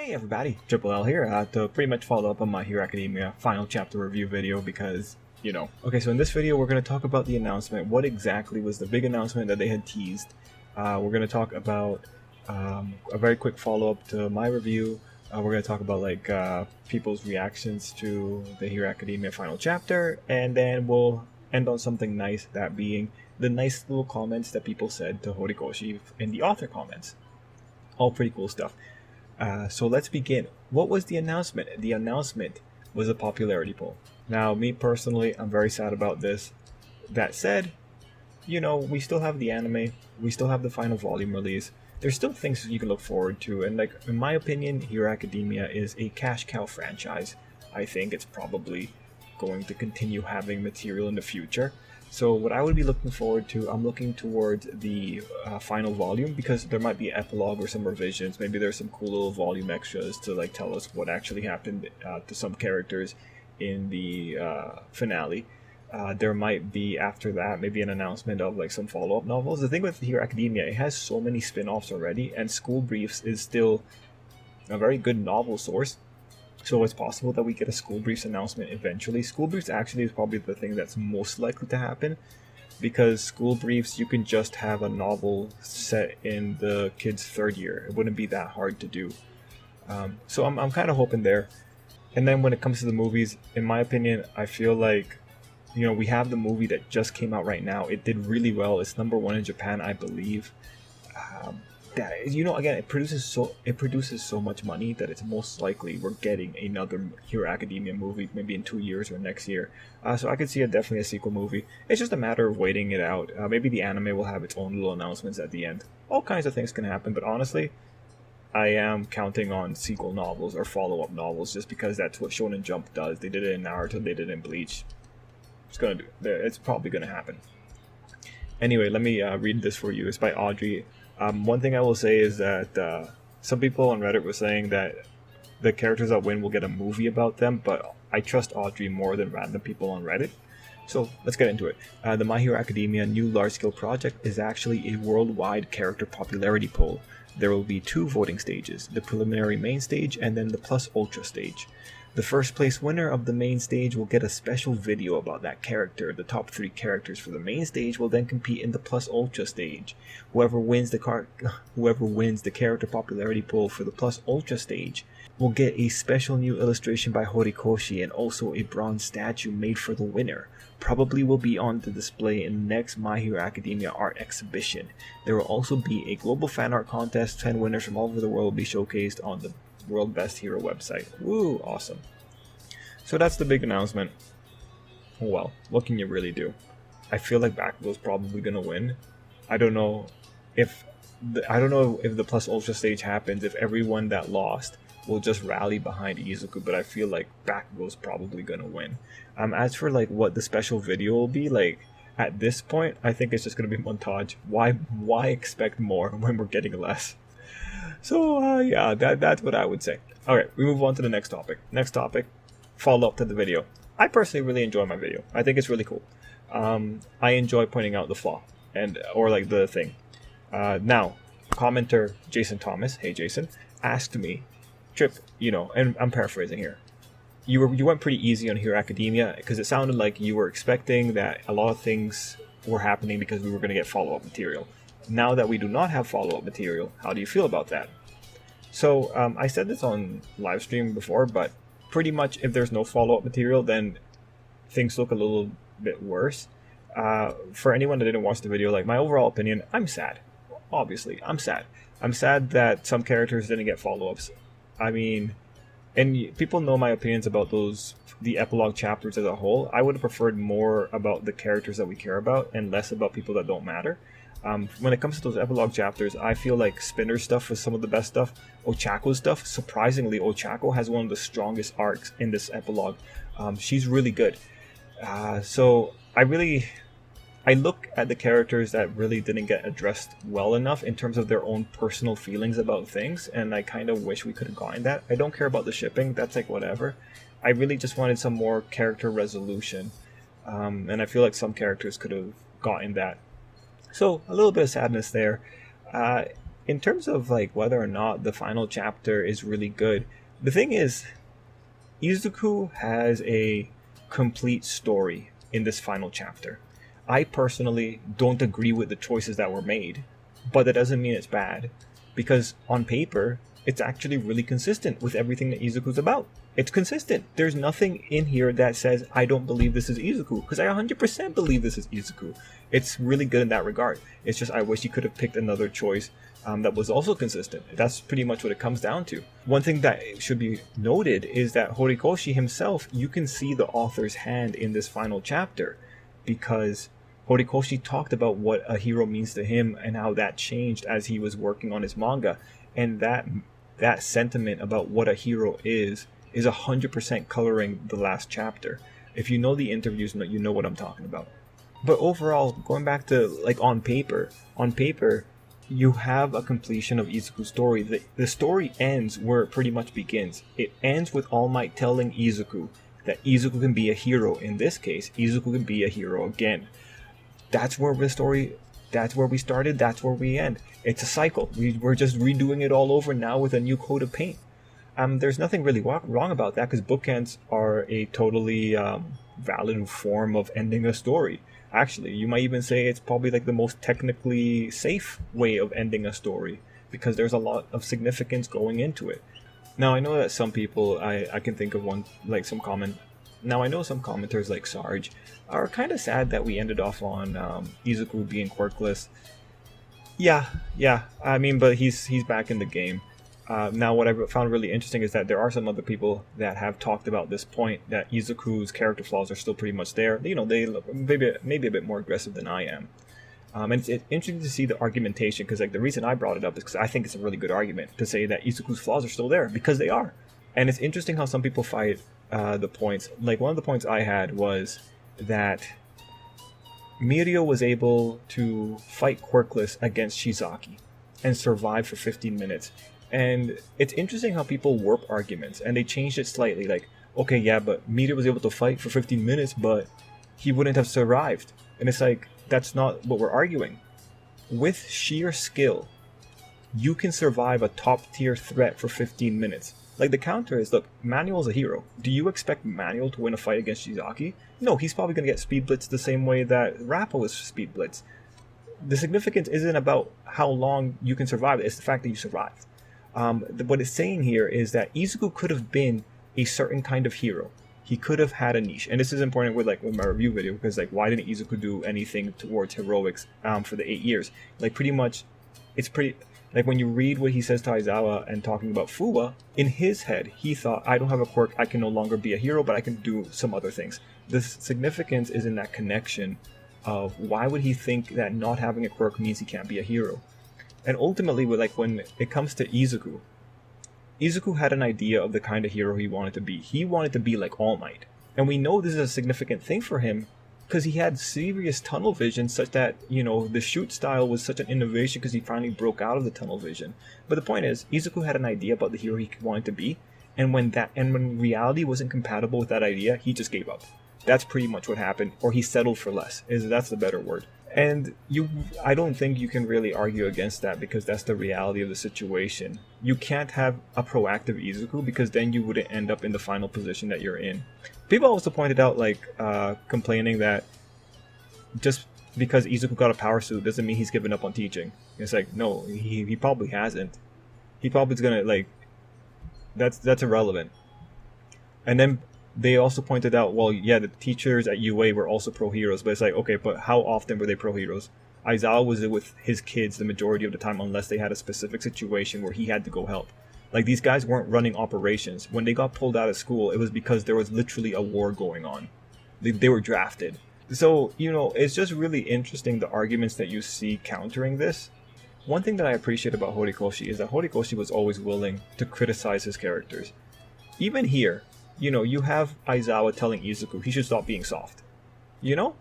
Hey everybody, Tripl-L here to pretty much follow up on my Hero Academia final chapter review video because, Okay, so in this video we're going to talk about the announcement. What exactly was the big announcement that they had teased? We're going to talk about a very quick follow-up to my review. We're going to talk about people's reactions to the Hero Academia final chapter, and then we'll end on something nice, that being the nice little comments that people said to Horikoshi in the author comments. All pretty cool stuff. So let's begin. What was the announcement? The announcement was a popularity poll. Now, me personally, I'm very sad about this. That said, we still have the anime. We still have the final volume release. There's still things you can look forward to. And in my opinion, Hero Academia is a cash cow franchise. I think it's probably going to continue having material in the future. So what I would be looking forward to, I'm looking towards the final volume, because there might be epilogue or some revisions. Maybe there's some cool little volume extras to tell us what actually happened to some characters in the finale. There might be after that maybe an announcement of some follow-up novels. The thing with Hero Academia, it has so many spin-offs already, and School Briefs is still a very good novel source. So it's possible that we get a School Briefs announcement eventually. School Briefs actually is probably the thing that's most likely to happen, because School Briefs, you can just have a novel set in the kid's third year. It wouldn't be that hard to do. So I'm kind of hoping there. And then when it comes to the movies, in my opinion, I feel like, we have the movie that just came out right now. It did really well. It's #1 in Japan, I believe. Again, it produces so much money that it's most likely we're getting another Hero Academia movie maybe in 2 years or next year. So I could see definitely a sequel movie. It's just a matter of waiting it out. Maybe the anime will have its own little announcements at the end. All kinds of things can happen, but honestly, I am counting on sequel novels or follow-up novels just because that's what Shonen Jump does. They did it in Naruto, they did it in Bleach. It's probably gonna happen. Anyway, let me read this for you. It's by Audrey. One thing I will say is that some people on Reddit were saying that the characters that win will get a movie about them, but I trust Audrey more than random people on Reddit. So let's get into it. The My Hero Academia new large-scale project is actually a worldwide character popularity poll. There will be 2 voting stages, the preliminary main stage and then the plus ultra stage. The first place winner of the main stage will get a special video about that character. The top 3 characters for the main stage will then compete in the plus ultra stage. Whoever wins the character popularity poll for the plus ultra stage will get a special new illustration by Horikoshi and also a bronze statue made for the winner. Probably will be on the display in the next My Hero Academia art exhibition. There will also be a global fan art contest. 10 winners from all over the world will be showcased on the World Best Hero website. Woo, awesome. So that's the big announcement. Well, what can you really do? I feel like Bakugo's probably gonna win. I don't know if the plus ultra stage happens, if everyone that lost will just rally behind Izuku, but I feel like Bakugo's probably gonna win. As for what the special video will be, at this point, I think it's just gonna be montage. Why expect more when we're getting less? So yeah, that's what I would say. Alright, we move on to the next topic. Next topic, follow up to the video. I personally really enjoy my video. I think it's really cool. I enjoy pointing out the flaw or the thing. Now, commenter Jason Thomas, hey Jason, asked me, Trip, and I'm paraphrasing here. You went pretty easy on Hero Academia because it sounded like you were expecting that a lot of things were happening because we were going to get follow-up material. Now that we do not have follow-up material, how do you feel about that? So I said this on live stream before, but pretty much if there's no follow-up material, then things look a little bit worse. For anyone that didn't watch the video, my overall opinion, I'm sad. Obviously, I'm sad. I'm sad that some characters didn't get follow-ups. I mean, and people know my opinions about the epilogue chapters as a whole. I would have preferred more about the characters that we care about and less about people that don't matter. When it comes to those epilogue chapters, I feel like Spinner's stuff was some of the best stuff. Ochako's stuff, surprisingly, Ochako has one of the strongest arcs in this epilogue. She's really good. So I look at the characters that really didn't get addressed well enough in terms of their own personal feelings about things, and I kind of wish we could have gotten that. I don't care about the shipping, that's whatever. I really just wanted some more character resolution, and I feel like some characters could have gotten that. So a little bit of sadness there. in terms of like whether or not the final chapter is really good, the thing is, Izuku has a complete story in this final chapter. I personally don't agree with the choices that were made, but that doesn't mean it's bad, because on paper, it's actually really consistent with everything that Izuku's about. It's consistent. There's nothing in here that says, I don't believe this is Izuku, because I 100% believe this is Izuku. It's really good in that regard. It's just I wish he could have picked another choice that was also consistent. That's pretty much what it comes down to. One thing that should be noted is that Horikoshi himself, you can see the author's hand in this final chapter, because Horikoshi talked about what a hero means to him and how that changed as he was working on his manga, and that sentiment about what a hero is 100% coloring the last chapter. If you know the interviews, you know what I'm talking about. But overall, going back to like on paper, you have a completion of Izuku's story. The story ends where it pretty much begins. It ends with All Might telling Izuku that Izuku can be a hero. In this case, Izuku can be a hero again. That's where the story, that's where we started, that's where we end. It's a cycle. We're just redoing it all over now with a new coat of paint. There's nothing really wrong about that, because bookends are a totally valid form of ending a story. Actually, you might even say it's probably like the most technically safe way of ending a story, because there's a lot of significance going into it. Now, I know that some people, I can think of one, like some comment. Now, I know some commenters like Sarge are kind of sad that we ended off on Izuku being quirkless. Yeah, I mean, but he's back in the game. Now, what I found really interesting is that there are some other people that have talked about this point, that Izuku's character flaws are still pretty much there. You know, they look maybe a bit more aggressive than I am. And it's interesting to see the argumentation, because like the reason I brought it up is because I think it's a really good argument to say that Izuku's flaws are still there, because they are. And it's interesting how some people fight the points. Like, one of the points I had was that Mirio was able to fight quirkless against Shizaki and survive for 15 minutes. And it's interesting how people warp arguments, and they changed it slightly. Like, okay, yeah, but Mirio was able to fight for 15 minutes, but he wouldn't have survived. And it's like, that's not what we're arguing. With sheer skill, you can survive a top tier threat for 15 minutes. Like, the counter is, look, Manuel's a hero. Do you expect Manuel to win a fight against Shizaki? No, he's probably going to get speed blitzed the same way that Rappo is speed blitzed. The significance isn't about how long you can survive, it's the fact that you survived. What it's saying here is that Izuku could have been a certain kind of hero. He could have had a niche, and this is important with my review video, because like, why didn't Izuku do anything towards heroics for the 8 years? Like, pretty much, it's pretty like when you read what he says to Aizawa and talking about Fuwa, in his head he thought, I don't have a quirk, I can no longer be a hero, but I can do some other things. The significance is in that connection of why would he think that not having a quirk means he can't be a hero. And ultimately, when it comes to Izuku had an idea of the kind of hero he wanted to be. He wanted to be like All Might. And we know this is a significant thing for him, because he had serious tunnel vision, such that, you know, the shoot style was such an innovation because he finally broke out of the tunnel vision. But the point is, Izuku had an idea about the hero he wanted to be, and when reality wasn't compatible with that idea, he just gave up. That's pretty much what happened, or he settled for less. That's the better word. And I don't think you can really argue against that, because that's the reality of the situation. You can't have a proactive Izuku, because then you wouldn't end up in the final position that you're in. People also pointed out, complaining that just because Izuku got a power suit doesn't mean he's given up on teaching. It's like, no, he probably hasn't. He probably's gonna, that's irrelevant. And then they also pointed out, well, yeah, the teachers at UA were also pro heroes, but it's like, okay, but how often were they pro heroes? Aizawa was with his kids the majority of the time, unless they had a specific situation where he had to go help. Like, these guys weren't running operations. When they got pulled out of school, it was because there was literally a war going on. They were drafted. So, you know, it's just really interesting, the arguments that you see countering this. One thing that I appreciate about Horikoshi is that Horikoshi was always willing to criticize his characters. Even here, you know, you have Aizawa telling Izuku he should stop being soft. You know?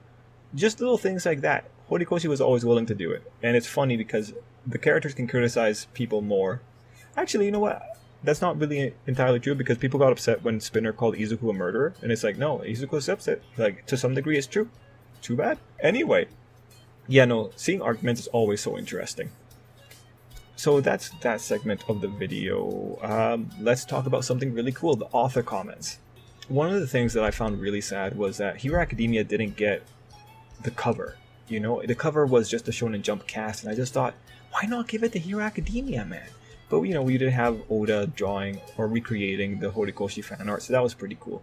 Just little things like that. Horikoshi was always willing to do it. And it's funny because the characters can criticize people more. Actually, you know what? That's not really entirely true, because people got upset when Spinner called Izuku a murderer. And it's like, no, Izuku accepts it. Like, to some degree, it's true. Too bad. Anyway. Yeah, no, seeing arguments is always so interesting. So that's that segment of the video. Let's talk about something really cool, the author comments. One of the things that I found really sad was that Hero Academia didn't get the cover. You know, the cover was just a Shonen Jump cast, and I just thought, why not give it to Hero Academia, man? But, you know, we did have Oda drawing or recreating the Horikoshi fan art, so that was pretty cool.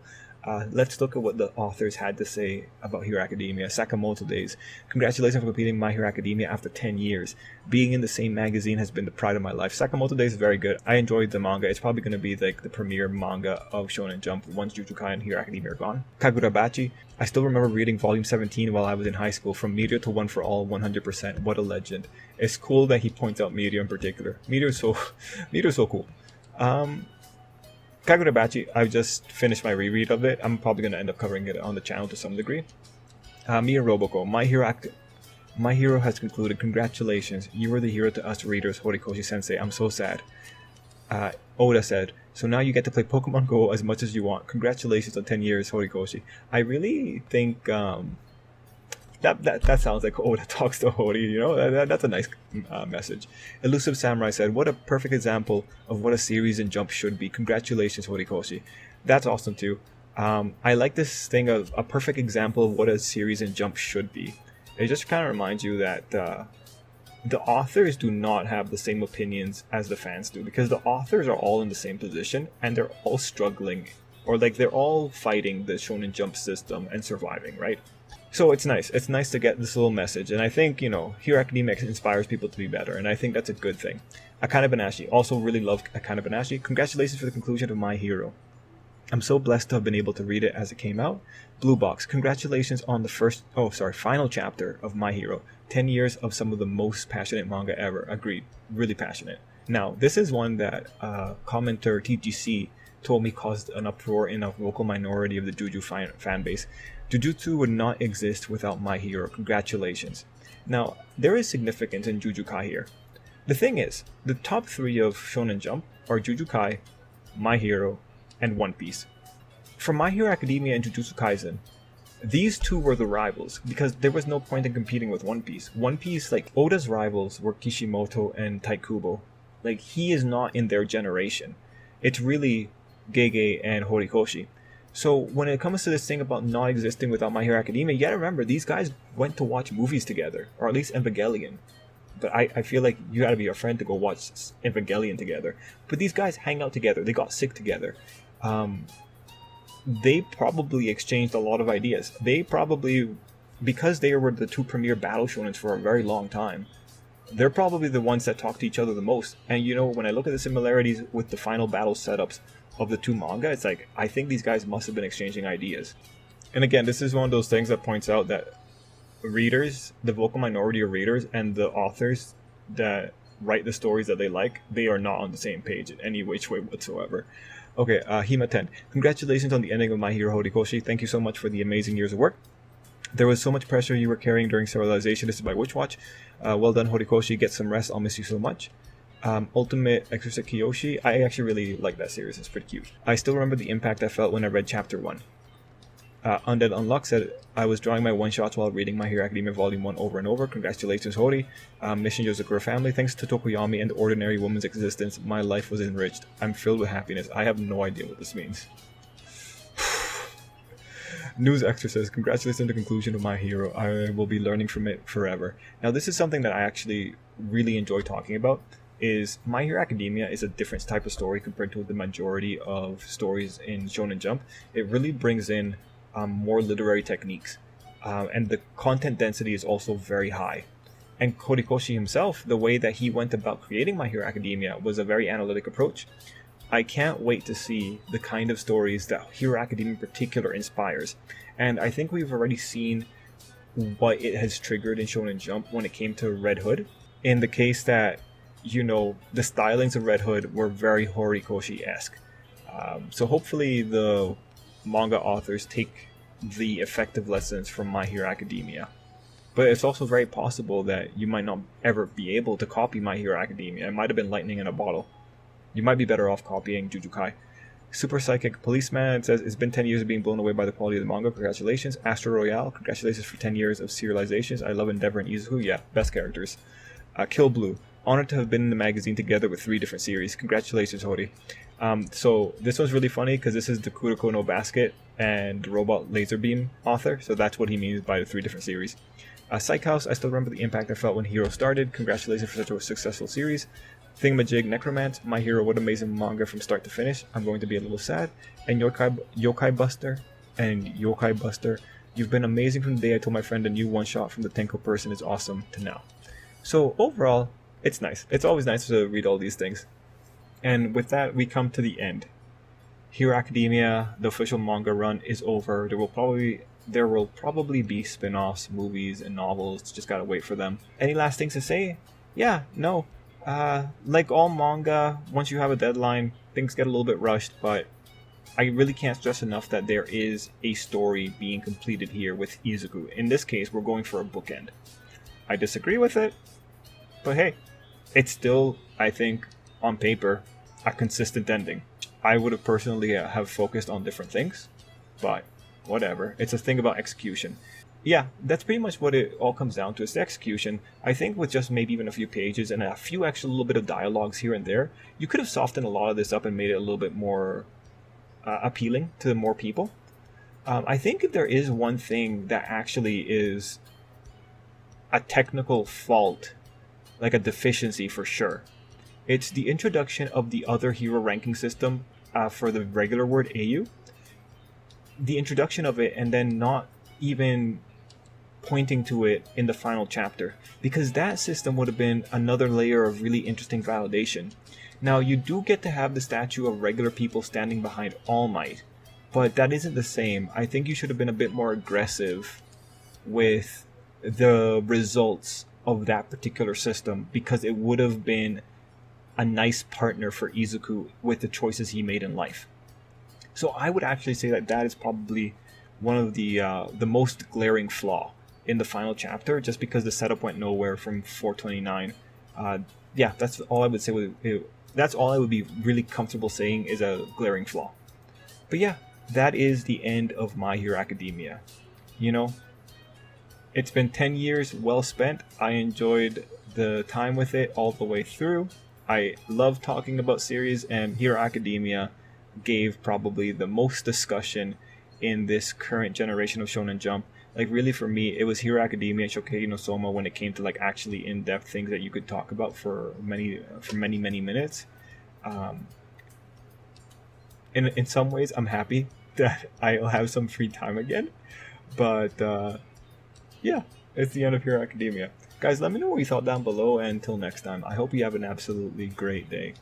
Let's look at what the authors had to say about Hero Academia. Sakamoto Days. Congratulations for completing My Hero Academia after 10 years. Being in the same magazine has been the pride of my life. Sakamoto Days is very good. I enjoyed the manga. It's probably going to be like the premier manga of Shonen Jump once Jujutsu Kai and Hero Academia are gone. Kagurabachi. I still remember reading volume 17 while I was in high school. From Meteor to One for All, 100%. What a legend. It's cool that he points out Meteor in particular. Meteor's so cool. Kagurabachi, I've just finished my reread of it. I'm probably going to end up covering it on the channel to some degree. Me and Roboco, My Hero has concluded. Congratulations. You were the hero to us readers, Horikoshi Sensei. I'm so sad. Oda said, so now you get to play Pokemon Go as much as you want. Congratulations on 10 years, Horikoshi. I really think that sounds like Oda talks to Hori, you know? That's a nice message. Elusive Samurai said, what a perfect example of what a series in Jump should be. Congratulations, Horikoshi. That's awesome too. I like this thing of a perfect example of what a series in Jump should be. It just kind of reminds you that the authors do not have the same opinions as the fans do, because the authors are all in the same position and they're all struggling, or like they're all fighting the Shonen Jump system and surviving, right? So it's nice. It's nice to get this little message, and I think, you know, Hero Academia inspires people to be better, and I think that's a good thing. Akane Banashi, also really love Akane Banashi. Congratulations for the conclusion of My Hero. I'm so blessed to have been able to read it as it came out. Blue Box, congratulations on the final chapter of My Hero. 10 years of some of the most passionate manga ever. Agreed. Really passionate. Now, this is one that commenter TGC told me caused an uproar in a vocal minority of the Juju fan base. Jujutsu would not exist without My Hero. Congratulations. Now, there is significance in Jujutsu Kai here. The thing is, the top 3 of Shonen Jump are Jujutsu Kai, My Hero, and One Piece. For My Hero Academia and Jujutsu Kaisen, these two were the rivals because there was no point in competing with One Piece. One Piece, like, Oda's rivals were Kishimoto and Taikubo. Like, he is not in their generation. It's really Gege and Horikoshi. So when it comes to this thing about not existing without My Hero Academia, you gotta remember, these guys went to watch movies together, or at least Evangelion. But I feel like you gotta be a friend to go watch Evangelion together. But these guys hang out together, they got sick together. They probably exchanged a lot of ideas. They probably, because they were the 2 premier battle shonens for a very long time, they're probably the ones that talk to each other the most. And you know, when I look at the similarities with the final battle setups of the 2 manga, it's like, I think these guys must have been exchanging ideas. And again, this is one of those things that points out that readers, the vocal minority of readers, and the authors that write the stories that they like, they are not on the same page in any which way whatsoever. Okay, Hima 10. Congratulations on the ending of My Hero Horikoshi. Thank you so much for the amazing years of work. There was so much pressure you were carrying during serialization. This is by Witchwatch. Well done, Horikoshi. Get some rest. I'll miss you so much. Ultimate Exorcist Kiyoshi. I actually really like that series. It's pretty cute. I still remember the impact I felt when I read Chapter 1. Undead Unlock said, I was drawing my one-shots while reading My Hero Academia Volume 1 over and over. Congratulations, Hori. Mission Yozakura family. Thanks to Tokoyami and the ordinary woman's existence, my life was enriched. I'm filled with happiness. I have no idea what this means. News Extra says, congratulations on the conclusion of My Hero. I will be learning from it forever. Now, this is something that I actually really enjoy talking about. Is My Hero Academia is a different type of story compared to the majority of stories in Shonen Jump. It really brings in more literary techniques, and the content density is also very high. And Horikoshi himself, the way that he went about creating My Hero Academia was a very analytic approach. I can't wait to see the kind of stories that Hero Academia in particular inspires. And I think we've already seen what it has triggered in Shonen Jump when it came to Red Hood. In the case that, you know, the stylings of Red Hood were very Horikoshi-esque. So hopefully the manga authors take the effective lessons from My Hero Academia. But it's also very possible that you might not ever be able to copy My Hero Academia. It might have been lightning in a bottle. You might be better off copying Jujutsu Kai. Super Psychic Policeman says, it's been 10 years of being blown away by the quality of the manga. Congratulations. Astro Royale, congratulations for 10 years of serializations. I love Endeavor and Izuku. Yeah, best characters. Kill Blue. Honored to have been in the magazine together with 3 different series. Congratulations, Hori. So this one's really funny because this is the Kuroko no Basket and Robot Laser Beam author, so that's what he means by the 3 different series. Psych House, I still remember the impact I felt when Hero started. Congratulations for such a successful series. Thingamajig Necromant, My Hero, what amazing manga from start to finish. I'm going to be a little sad. And Yokai Buster, you've been amazing from the day I told my friend a new one-shot from the Tenko person is awesome to now. So overall, it's nice. It's always nice to read all these things. And with that, we come to the end. Hero Academia, the official manga run, is over. There will probably be spin-offs, movies, and novels. Just gotta wait for them. Any last things to say? Yeah, no. Like all manga, once you have a deadline, things get a little bit rushed, but I really can't stress enough that there is a story being completed here with Izuku. In this case, we're going for a bookend. I disagree with it, but hey, it's still, I think, on paper, a consistent ending. I would have personally have focused on different things, but whatever. It's a thing about execution. Yeah, that's pretty much what it all comes down to. It's the execution. I think with just maybe even a few pages and a few extra little bit of dialogues here and there, you could have softened a lot of this up and made it a little bit more appealing to more people. I think if there is one thing that actually is a technical fault, like a deficiency for sure, it's the introduction of the other hero ranking system for the regular word AU. The introduction of it and then not even pointing to it in the final chapter, because that system would have been another layer of really interesting validation. Now, you do get to have the statue of regular people standing behind All Might, but that isn't the same. I think you should have been a bit more aggressive with the results of that particular system, because it would have been a nice partner for Izuku with the choices he made in life. So I would actually say that that is probably one of the most glaring flaw in the final chapter, just because the setup went nowhere from 429. Yeah, that's all I would say. That's all I would be really comfortable saying is a glaring flaw. But yeah, that is the end of My Hero Academia. You know, it's been 10 years well spent. I enjoyed the time with it all the way through. I love talking about series, and Hero Academia gave probably the most discussion in this current generation of Shonen Jump. Like, really, for me, it was Hero Academia and Shokugeki no Soma when it came to like actually in-depth things that you could talk about for many minutes. In some ways, I'm happy that I'll have some free time again. But yeah, it's the end of Hero Academia. Guys, let me know what you thought down below, and until next time, I hope you have an absolutely great day.